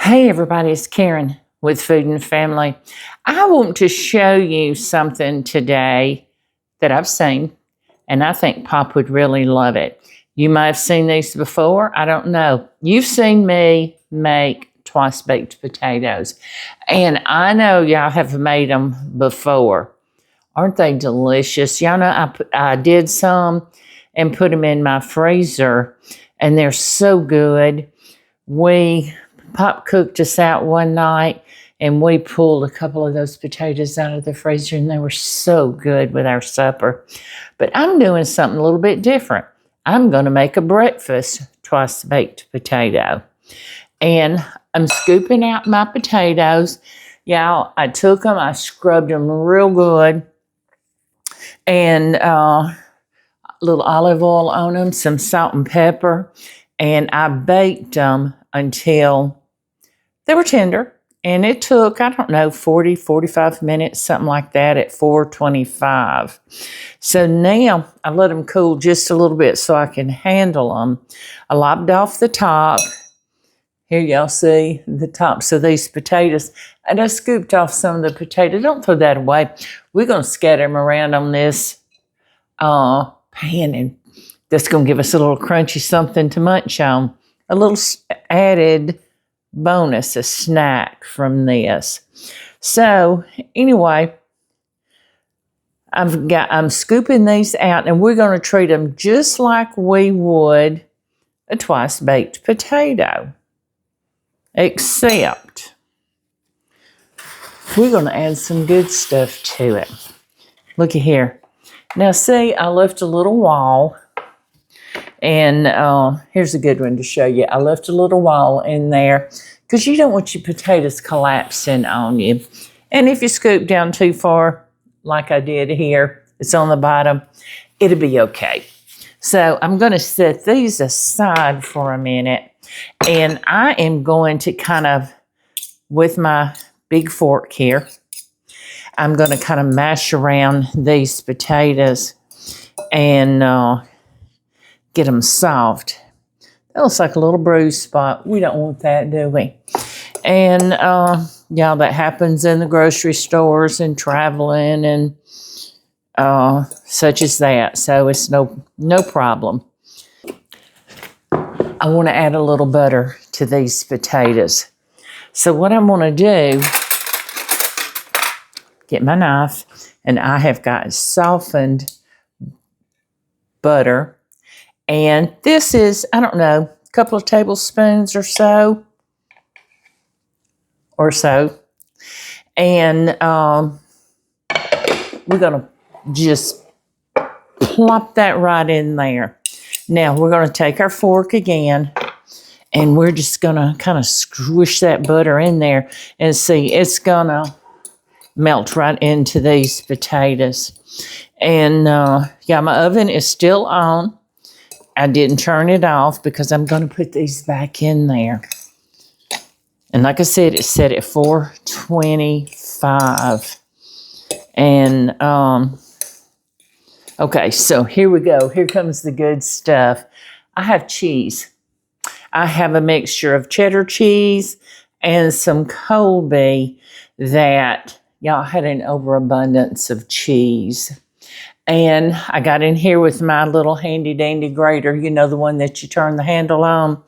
Hey everybody, it's Karen with Food and Family. I want to show you something today that I've seen, and I think Pop would really love it. You might have seen these before. I don't know. You've seen me make twice baked potatoes, and I know y'all have made them before. Aren't they delicious? Y'all know I did some and put them in my freezer, and they're so good. Pop cooked us out one night, and we pulled a couple of those potatoes out of the freezer, and they were so good with our supper. But I'm doing something a little bit different. I'm going to make a breakfast twice baked potato. And I'm scooping out my potatoes. Y'all, I took them, I scrubbed them real good, and a little olive oil on them, some salt and pepper, and I baked them until they were tender, and it took, I don't know, 40, 45 minutes, something like that at 425. So now I let them cool just a little bit so I can handle them. I lopped off the top. Here y'all see the tops of these potatoes. And I scooped off some of the potatoes. Don't throw that away. We're going to scatter them around on this pan, and that's going to give us a little crunchy something to munch on. A little added bonus, a snack from this. So anyway, I'm scooping these out, and we're going to treat them just like we would a twice baked potato, except we're going to add some good stuff to it. Look at here. Now see, I left a little wall, and here's a good one to show you. I left a little wall in there because you don't want your potatoes collapsing on you. And if you scoop down too far, like I did here, it's on the bottom, it'll be okay. So I'm going to set these aside for a minute, and I am going to kind of, with my big fork here, I'm going to kind of mash around these potatoes and get them soft. That looks like a little bruise spot. We don't want that, do we? And yeah, that happens in the grocery stores and traveling and such as that. So it's no problem. I want to add a little butter to these potatoes. So what I'm going to do, get my knife, and I have got softened butter. And this is, I don't know, a couple of tablespoons or so. And we're going to just plop that right in there. Now we're going to take our fork again, and we're just going to kind of squish that butter in there, and see, it's going to melt right into these potatoes. And yeah, my oven is still on. I didn't turn it off because I'm going to put these back in there. And like I said, it's set at 425. And, okay, so here we go. Here comes the good stuff. I have cheese. I have a mixture of cheddar cheese and some Colby that y'all had an overabundance of cheese. And I got in here with my little handy dandy grater, you know, the one that you turn the handle on.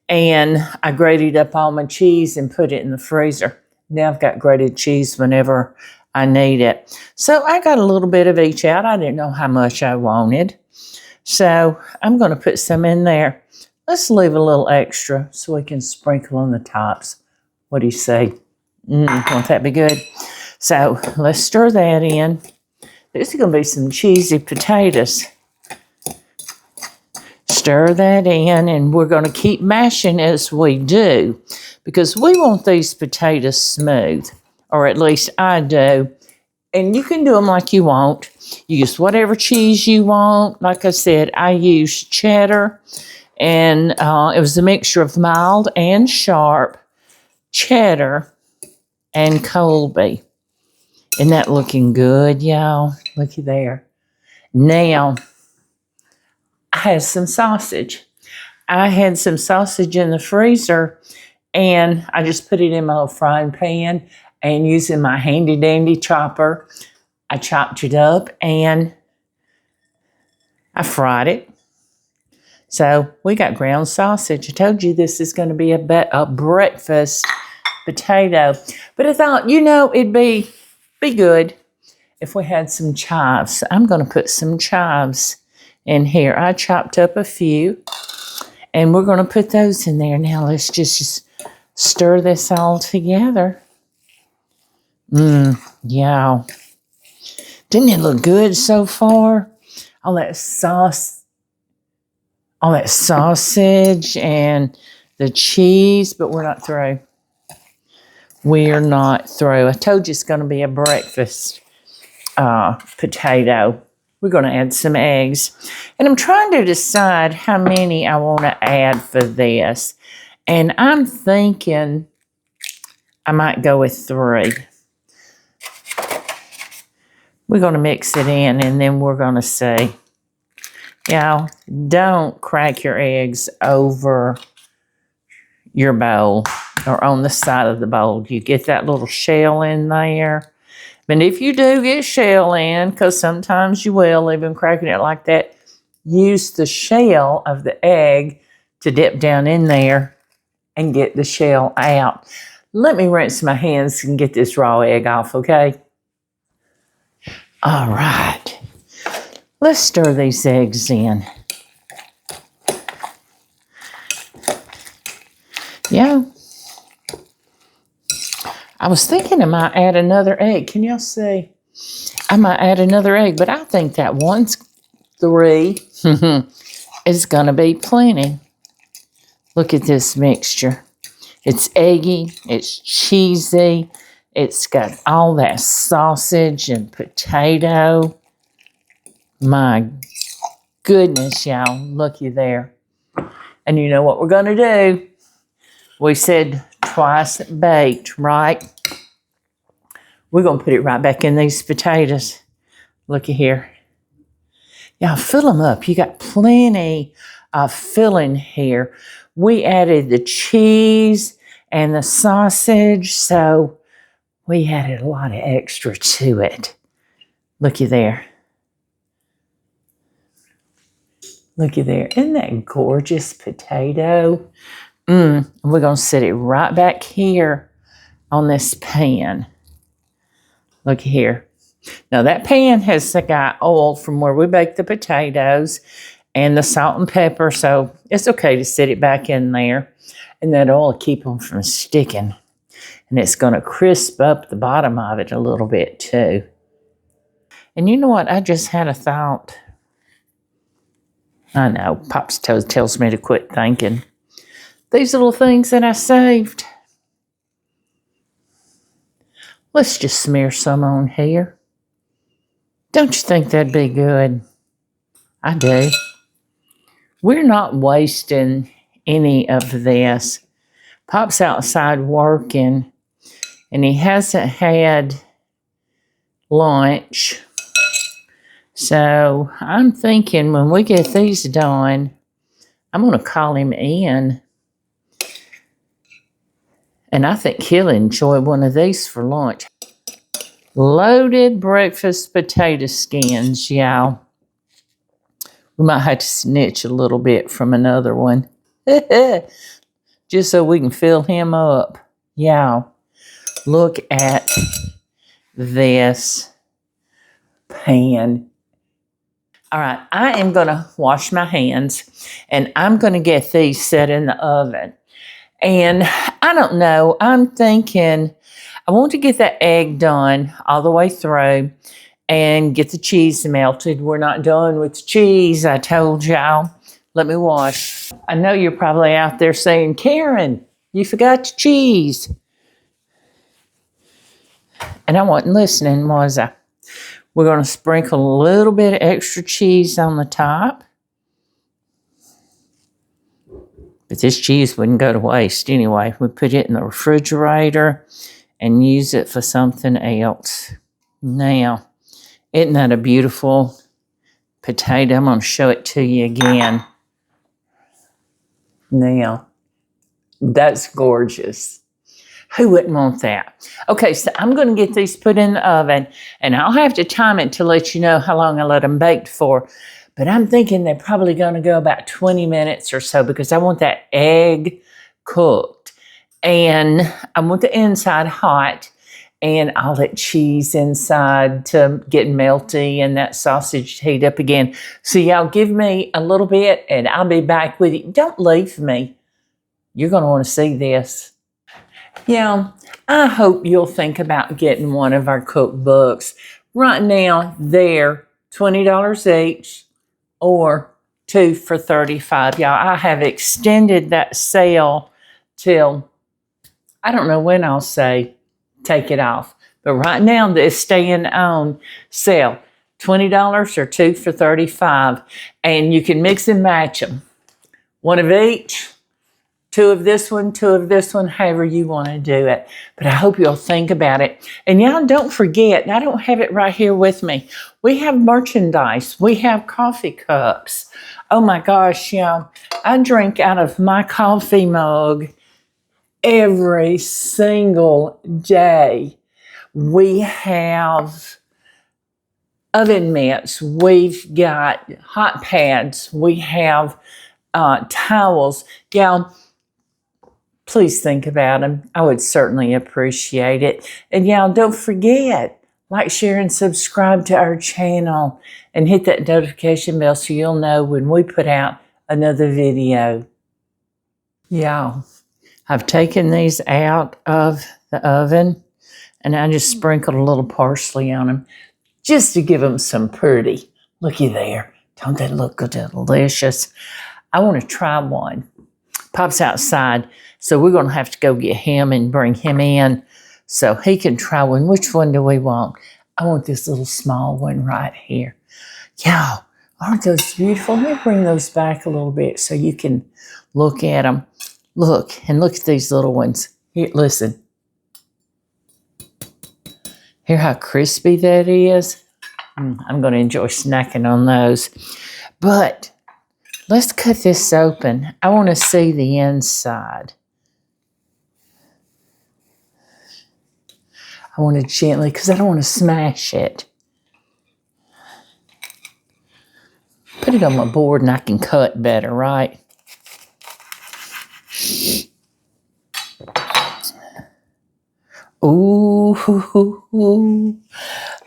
And I grated up all my cheese and put it in the freezer. Now I've got grated cheese whenever I need it. So I got a little bit of each out. I didn't know how much I wanted. So I'm going to put some in there. Let's leave a little extra so we can sprinkle on the tops. What do you say? Won't that be good? So let's stir that in. This is going to be some cheesy potatoes. Stir that in, and we're going to keep mashing as we do, because we want these potatoes smooth, or at least I do. And you can do them like you want. Use whatever cheese you want. Like I said, I used cheddar, and it was a mixture of mild and sharp cheddar and Colby. Isn't that looking good, y'all? Looky there. Now, I had some sausage. I had some sausage in the freezer, And I just put it in my little frying pan, and using my handy dandy chopper, I chopped it up and I fried it. So we got ground sausage. I told you this is going to be a breakfast potato. But I thought, it'd be good if we had some chives. So I'm going to put some chives in here. I chopped up a few, and we're going to put those in there. Now let's just stir this all together. Yeah. Didn't it look good so far? All that sausage and the cheese, but we're not through. We're not through. I told you it's going to be a breakfast potato. We're going to add some eggs. And I'm trying to decide how many I want to add for this. And I'm thinking I might go with 3. We're going to mix it in, and then we're going to see. Don't crack your eggs over your bowl or on the side of the bowl. You get that little shell in there. But if you do get shell in, because sometimes you will, even cracking it like that, use the shell of the egg to dip down in there and get the shell out. Let me rinse my hands and get this raw egg off, okay? All right. Let's stir these eggs in. Yeah. I was thinking I might add another egg. Can y'all see? I might add another egg, but I think that 3 is going to be plenty. Look at this mixture. It's eggy. It's cheesy. It's got all that sausage and potato. My goodness, y'all. Looky there. And you know what we're going to do? We said twice baked, right? We're going to put it right back in these potatoes. Looky here. Y'all, fill them up. You got plenty of filling here. We added the cheese and the sausage, so we added a lot of extra to it. Looky there. Looky there. Isn't that gorgeous potato? We're going to set it right back here on this pan. Look here. Now that pan has got oil from where we baked the potatoes and the salt and pepper, so it's okay to set it back in there. And that oil will keep them from sticking. And it's going to crisp up the bottom of it a little bit too. And you know what? I just had a thought. I know, Pops tells me to quit thinking. These little things that I saved. Let's just smear some on here. Don't you think that'd be good? I do. We're not wasting any of this. Pop's outside working, and he hasn't had lunch. So I'm thinking when we get these done, I'm going to call him in. And I think he'll enjoy one of these for lunch. Loaded breakfast potato skins, y'all. We might have to snitch a little bit from another one. Just so we can fill him up. Y'all, look at this pan. All right, I am going to wash my hands, and I'm going to get these set in the oven. And I don't know, I'm thinking I want to get that egg done all the way through and get the cheese melted. We're not done with the cheese, I told y'all. Let me wash. I know you're probably out there saying, Karen, you forgot your cheese. And I wasn't listening, was I? We're going to sprinkle a little bit of extra cheese on the top. But this cheese wouldn't go to waste anyway. We put it in the refrigerator and use it for something else. Now, isn't that a beautiful potato? I'm going to show it to you again. Now, That's gorgeous. Who wouldn't want that? Okay, so I'm going to get these put in the oven, and I'll have to time it to let you know how long I let them bake for. But I'm thinking they're probably going to go about 20 minutes or so because I want that egg cooked. And I want the inside hot, and all that cheese inside to get melty and that sausage to heat up again. So y'all give me a little bit, and I'll be back with you. Don't leave me. You're going to want to see this. Yeah, I hope you'll think about getting one of our cookbooks. Right now, they're $20 each or 2 for $35. Y'all, I have extended that sale till, I don't know when I'll say take it off. But right now, it's staying on sale. $20 or 2 for $35. And you can mix and match them. One of each. 2 of this one, 2 of this one, however you want to do it. But I hope you'll think about it. And y'all don't forget, I don't have it right here with me. We have merchandise. We have coffee cups. Oh my gosh, y'all. I drink out of my coffee mug every single day. We have oven mitts. We've got hot pads. We have towels. Y'all, please think about them. I would certainly appreciate it. And y'all, don't forget, like, share, and subscribe to our channel. And hit that notification bell so you'll know when we put out another video. Y'all, I've taken these out of the oven. And I just sprinkled a little parsley on them. Just to give them some pretty. Looky there. Don't they look good, delicious? I want to try one. Pop's outside. So we're going to have to go get him and bring him in so he can try one. Which one do we want? I want this little small one right here. Y'all, aren't those beautiful? Let me bring those back a little bit so you can look at them. Look, and look at these little ones. Here, listen. Hear how crispy that is? I'm going to enjoy snacking on those. But let's cut this open. I want to see the inside. I want to gently, because I don't want to smash it. Put it on my board and I can cut better, right? Ooh,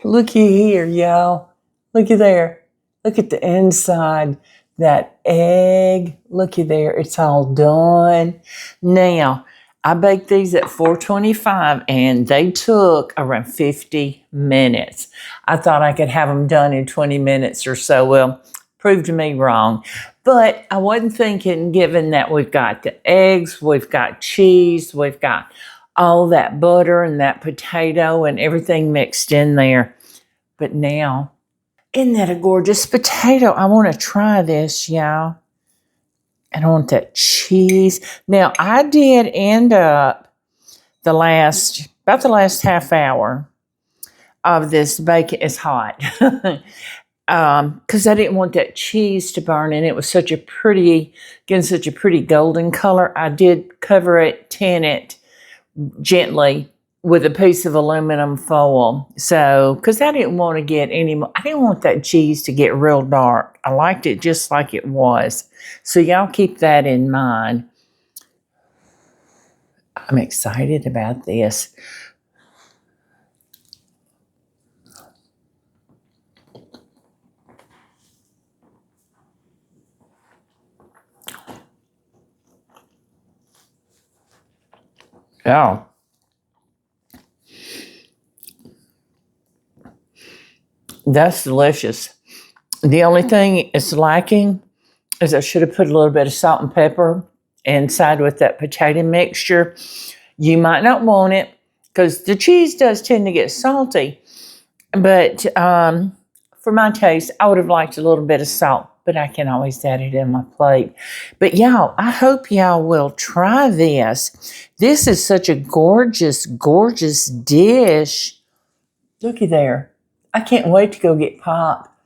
looky here, y'all. Looky there. Look at the inside. That egg. Looky there. It's all done. Now, I baked these at 425 and they took around 50 minutes. I thought I could have them done in 20 minutes or so. Well, proved me wrong. But I wasn't thinking, given that we've got the eggs, we've got cheese, we've got all that butter and that potato and everything mixed in there. But now, isn't that a gorgeous potato? I want to try this, y'all. And I want that cheese. Now, I did end up about the last half hour of this bacon. It's hot. Because I didn't want that cheese to burn, and it was such a pretty golden color. I did cover it, tin it gently with a piece of aluminum foil. So, because I didn't want to get I didn't want that cheese to get real dark. I liked it just like it was. So y'all keep that in mind. I'm excited about this. Oh. That's delicious. The only thing it's lacking is I should have put a little bit of salt and pepper inside with that potato mixture. You might not want it because the cheese does tend to get salty. But for my taste, I would have liked a little bit of salt, but I can always add it in my plate. But y'all, I hope y'all will try this. This is such a gorgeous, gorgeous dish. Looky there. I can't wait to go get Pop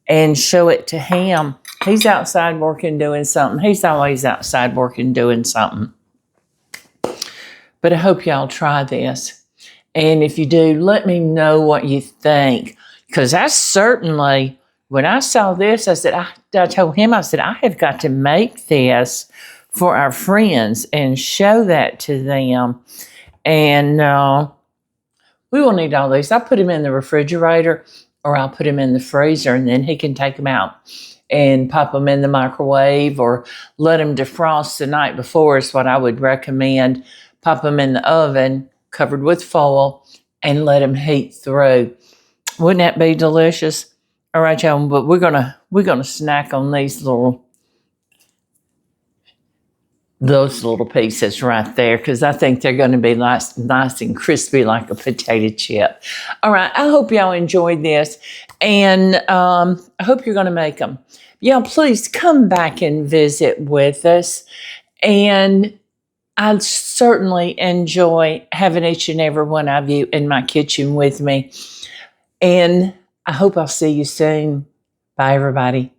and show it to him. He's outside working, doing something. He's always outside working, doing something. But I hope y'all try this. And if you do, let me know what you think. Because I certainly, when I saw this, I told him, I said, I have got to make this for our friends and show that to them. And we will need all these. I'll put them in the refrigerator or I'll put them in the freezer, and then he can take them out and pop them in the microwave or let them defrost the night before is what I would recommend. Pop them in the oven covered with foil and let them heat through. Wouldn't that be delicious? All right, y'all, but we're gonna snack on those little pieces right there, because I think they're going to be nice and crispy like a potato chip. All right, I hope y'all enjoyed this, and I hope you're going to make them. Y'all, please come back and visit with us, and I certainly enjoy having each and every one of you in my kitchen with me, and I hope I'll see you soon. Bye, everybody.